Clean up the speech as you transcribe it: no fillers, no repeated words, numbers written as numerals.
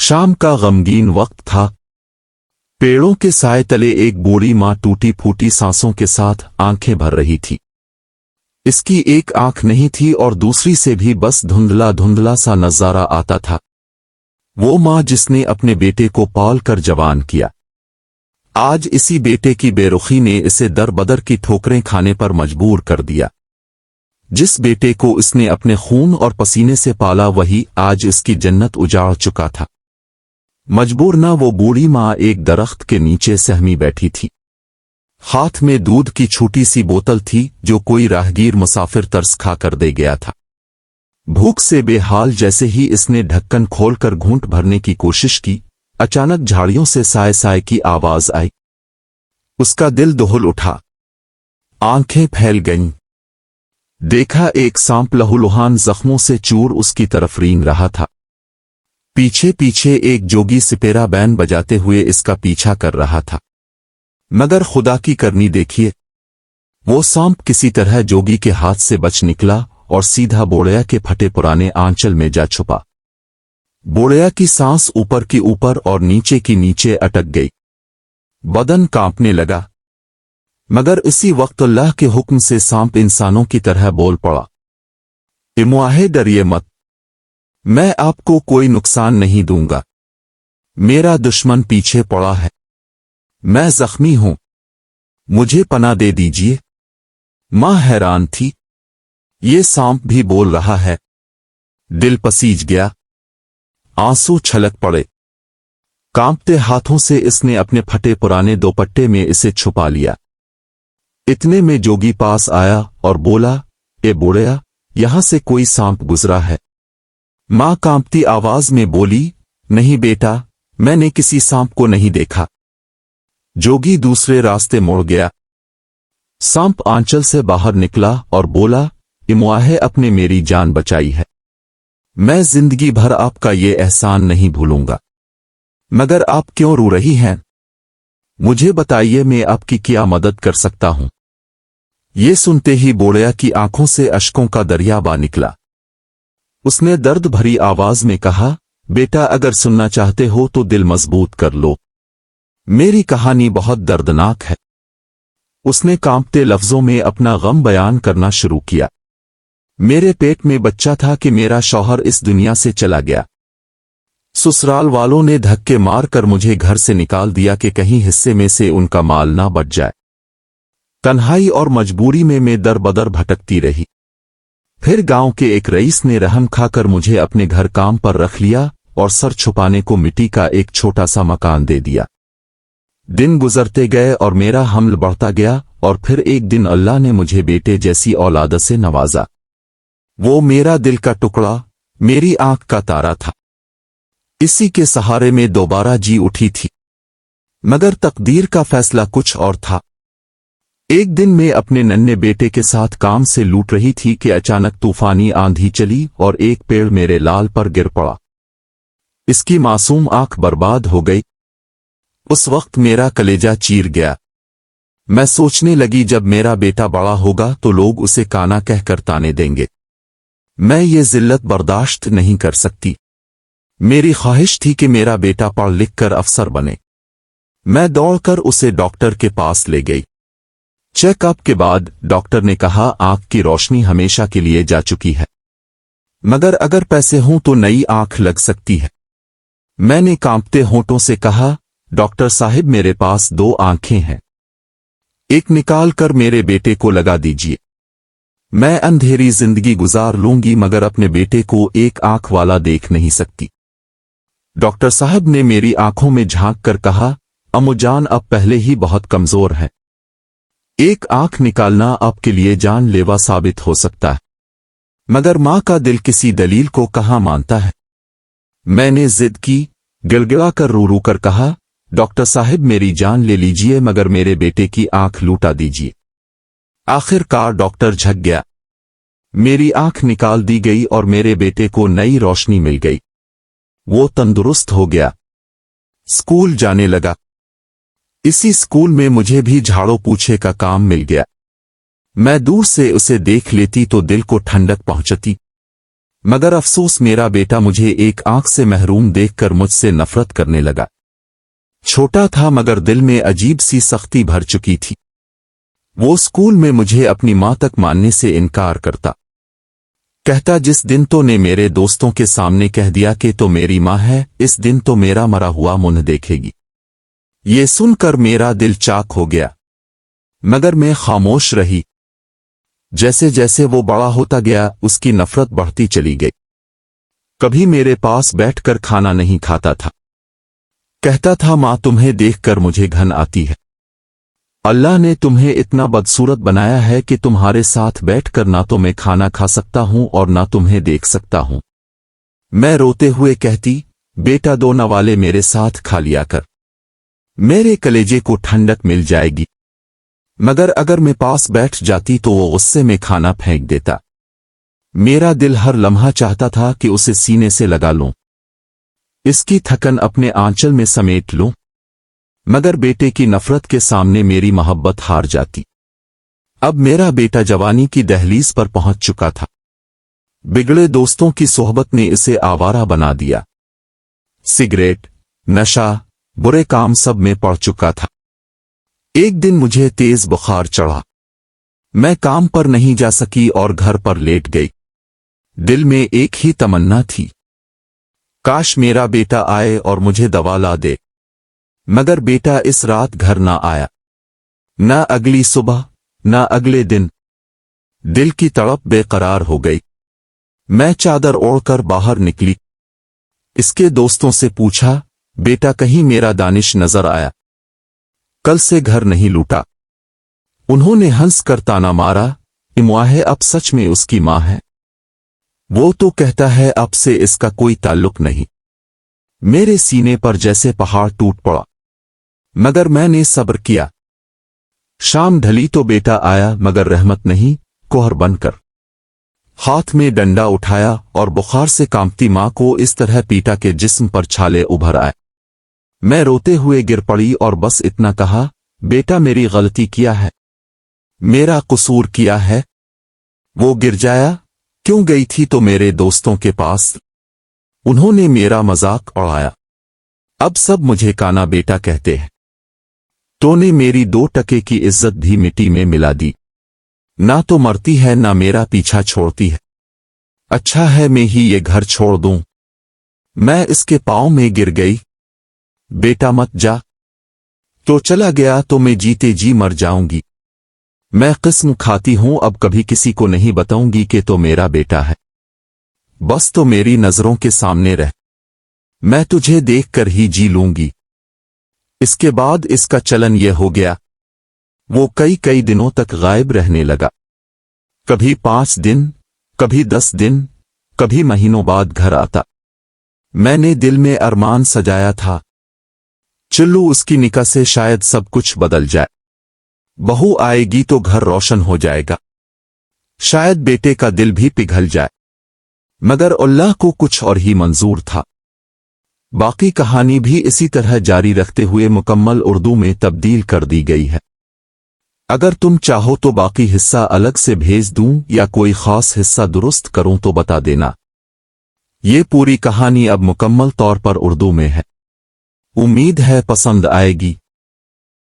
शाम का गमगीन वक्त था। पेड़ों के साए तले एक बूढ़ी माँ टूटी फूटी सांसों के साथ आंखें भर रही थी। इसकी एक आंख नहीं थी और दूसरी से भी बस धुंधला धुंधला सा नजारा आता था। वो माँ जिसने अपने बेटे को पाल कर जवान किया, आज इसी बेटे की बेरुखी ने इसे दर बदर की ठोकरें खाने पर मजबूर कर दिया। जिस बेटे को इसने अपने खून और पसीने से पाला वही आज इसकी जन्नत उजाड़ चुका था। मजबूर ना वो बूढ़ी माँ एक दरख्त के नीचे सहमी बैठी थी। हाथ में दूध की छोटी सी बोतल थी जो कोई राहगीर मुसाफिर तरस खा कर दे गया था। भूख से बेहाल जैसे ही इसने ढक्कन खोलकर घूंट भरने की कोशिश की, अचानक झाड़ियों से साए साए की आवाज आई। उसका दिल दहल उठा, आंखें फैल गईं। देखा एक सांप लहूलुहान जख्मों से चूर उसकी तरफ रेंग रहा था। पीछे पीछे एक जोगी सिपेरा बैन बजाते हुए इसका पीछा कर रहा था। मगर खुदा की करनी देखिए, वो सांप किसी तरह जोगी के हाथ से बच निकला और सीधा बोड़िया के फटे पुराने आंचल में जा छुपा। बोड़िया की सांस ऊपर की ऊपर और नीचे की नीचे अटक गई। बदन कांपने लगा। मगर इसी वक्त अल्लाह के हुक्म से सांप इंसानों की तरह बोल पड़ा, इमुआहे डरिए मत, मैं आपको कोई नुकसान नहीं दूंगा। मेरा दुश्मन पीछे पड़ा है, मैं जख्मी हूं, मुझे पनाह दे दीजिए। मां हैरान थी, ये सांप भी बोल रहा है। दिल पसीज गया, आंसू छलक पड़े। कांपते हाथों से इसने अपने फटे पुराने दोपट्टे में इसे छुपा लिया। इतने में जोगी पास आया और बोला, ए बूढ़िया, यहां से कोई सांप गुजरा है। मां कांपती आवाज में बोली, नहीं बेटा, मैंने किसी सांप को नहीं देखा। जोगी दूसरे रास्ते मुड़ गया। सांप आंचल से बाहर निकला और बोला, इमुआहे अपने मेरी जान बचाई है, मैं जिंदगी भर आपका ये एहसान नहीं भूलूंगा। मगर आप क्यों रो रही हैं? मुझे बताइए, मैं आपकी क्या मदद कर सकता हूं। ये सुनते ही बोड़िया की आंखों से अश्कों का दरिया बह निकला। उसने दर्द भरी आवाज में कहा, बेटा अगर सुनना चाहते हो तो दिल मजबूत कर लो, मेरी कहानी बहुत दर्दनाक है। उसने कांपते लफ्जों में अपना गम बयान करना शुरू किया। मेरे पेट में बच्चा था कि मेरा शौहर इस दुनिया से चला गया। ससुराल वालों ने धक्के मार कर मुझे घर से निकाल दिया कि कहीं हिस्से में से उनका माल ना बच जाए। तन्हाई और मजबूरी में मैं दर बदर भटकती रही। फिर गांव के एक रईस ने रहम खाकर मुझे अपने घर काम पर रख लिया और सर छुपाने को मिट्टी का एक छोटा सा मकान दे दिया। दिन गुजरते गए और मेरा हमल बढ़ता गया और फिर एक दिन अल्लाह ने मुझे बेटे जैसी औलाद से नवाजा। वो मेरा दिल का टुकड़ा, मेरी आंख का तारा था। इसी के सहारे में दोबारा जी उठी थी। मगर तकदीर का फैसला कुछ और था। एक दिन मैं अपने नन्हे बेटे के साथ काम से लूट रही थी कि अचानक तूफानी आंधी चली और एक पेड़ मेरे लाल पर गिर पड़ा। इसकी मासूम आंख बर्बाद हो गई। उस वक्त मेरा कलेजा चीर गया। मैं सोचने लगी, जब मेरा बेटा बड़ा होगा तो लोग उसे काना कहकर ताने देंगे। मैं ये जिल्लत बर्दाश्त नहीं कर सकती। मेरी ख्वाहिश थी कि मेरा बेटा पढ़ लिख कर अफसर बने। मैं दौड़कर उसे डॉक्टर के पास ले गई। चेकअप के बाद डॉक्टर ने कहा, आंख की रोशनी हमेशा के लिए जा चुकी है, मगर अगर पैसे हों तो नई आंख लग सकती है। मैंने कांपते होंठों से कहा, डॉक्टर साहिब मेरे पास 2 आंखें हैं, एक निकाल कर मेरे बेटे को लगा दीजिए। मैं अंधेरी जिंदगी गुजार लूंगी मगर अपने बेटे को एक आंख वाला देख नहीं सकती। डॉक्टर साहब ने मेरी आंखों में झांक कर कहा, अम्मुजान अब पहले ही बहुत कमजोर है, एक आंख निकालना आपके लिए जानलेवा साबित हो सकता है। मगर मां का दिल किसी दलील को कहाँ मानता है। मैंने जिद की, गिड़गिड़ा कर रो रो कर कहा, डॉक्टर साहब मेरी जान ले लीजिए मगर मेरे बेटे की आंख लूटा दीजिए। आखिरकार डॉक्टर झक गया। मेरी आंख निकाल दी गई और मेरे बेटे को नई रोशनी मिल गई। वो तंदुरुस्त हो गया, स्कूल जाने लगा। इसी स्कूल में मुझे भी झाड़ू पोछे का काम मिल गया। मैं दूर से उसे देख लेती तो दिल को ठंडक पहुंचती। मगर अफसोस मेरा बेटा मुझे एक आंख से महरूम देखकर मुझसे नफरत करने लगा। छोटा था मगर दिल में अजीब सी सख्ती भर चुकी थी। वो स्कूल में मुझे अपनी मां तक मानने से इनकार करता। कहता जिस दिन तो ने मेरे दोस्तों के सामने कह दिया कि तो मेरी मां है, इस दिन तो मेरा मरा हुआ मुंह देखेगी। ये सुनकर मेरा दिल चाक हो गया, मगर मैं खामोश रही। जैसे जैसे वो बड़ा होता गया उसकी नफरत बढ़ती चली गई। कभी मेरे पास बैठकर खाना नहीं खाता था। कहता था मां तुम्हें देखकर मुझे घन आती है। अल्लाह ने तुम्हें इतना बदसूरत बनाया है कि तुम्हारे साथ बैठकर ना तो मैं खाना खा सकता हूं और ना तुम्हें देख सकता हूं। मैं रोते हुए कहती बेटा दो नवाले मेरे साथ खा लिया कर, मेरे कलेजे को ठंडक मिल जाएगी। मगर अगर मैं पास बैठ जाती तो वो गुस्से में खाना फेंक देता। मेरा दिल हर लम्हा चाहता था कि उसे सीने से लगा लूं, इसकी थकन अपने आंचल में समेट लूं, मगर बेटे की नफरत के सामने मेरी मोहब्बत हार जाती। अब मेरा बेटा जवानी की दहलीज पर पहुंच चुका था। बिगड़े दोस्तों की सोहबत ने इसे आवारा बना दिया। सिगरेट, नशा, बुरे काम सब में पड़ चुका था। एक दिन मुझे तेज बुखार चढ़ा। मैं काम पर नहीं जा सकी और घर पर लेट गई। दिल में एक ही तमन्ना थी, काश मेरा बेटा आए और मुझे दवा ला दे। मगर बेटा इस रात घर ना आया, ना अगली सुबह, ना अगले दिन। दिल की तड़प बेकरार हो गई। मैं चादर ओढ़कर बाहर निकली। इसके दोस्तों से पूछा बेटा कहीं मेरा दानिश नजर आया? कल से घर नहीं लूटा। उन्होंने हंसकर ताना मारा, इम्वाहे अब सच में उसकी मां है। वो तो कहता है अब से इसका कोई ताल्लुक नहीं। मेरे सीने पर जैसे पहाड़ टूट पड़ा, मगर मैंने सब्र किया। शाम ढली तो बेटा आया, मगर रहमत नहीं, कोहर बनकर। हाथ में डंडा उठाया और बुखार से कांपती मां को इस तरह पीटा के जिस्म पर छाले उभर आए। मैं रोते हुए गिर पड़ी और बस इतना कहा बेटा मेरी गलती किया है, मेरा कसूर किया है। वो गिर जाया। क्यों गई थी तो मेरे दोस्तों के पास, उन्होंने मेरा मजाक उड़ाया। अब सब मुझे काना बेटा कहते हैं। तूने मेरी 2 टके की इज्जत भी मिट्टी में मिला दी। ना तो मरती है ना मेरा पीछा छोड़ती है। अच्छा है मैं ही ये घर छोड़ दूं। मैं इसके पांव में गिर गई। बेटा मत जा, तो चला गया तो मैं जीते जी मर जाऊंगी। मैं किस्म खाती हूं अब कभी किसी को नहीं बताऊंगी कि तो मेरा बेटा है। बस तो मेरी नजरों के सामने रह, मैं तुझे देखकर ही जी लूंगी। इसके बाद इसका चलन यह हो गया, वो कई दिनों तक गायब रहने लगा। कभी 5 दिन, कभी 10 दिन, कभी महीनों बाद घर आता। मैंने दिल में अरमान सजाया था, चलो उसकी निकाह से शायद सब कुछ बदल जाए। बहू आएगी तो घर रोशन हो जाएगा, शायद बेटे का दिल भी पिघल जाए। मगर अल्लाह को कुछ और ही मंजूर था। बाकी कहानी भी इसी तरह जारी रखते हुए मुकम्मल उर्दू में तब्दील कर दी गई है। अगर तुम चाहो तो बाकी हिस्सा अलग से भेज दूं या कोई खास हिस्सा दुरुस्त करूं तो बता देना। ये पूरी कहानी अब मुकम्मल तौर पर उर्दू में है। उम्मीद है पसंद आएगी।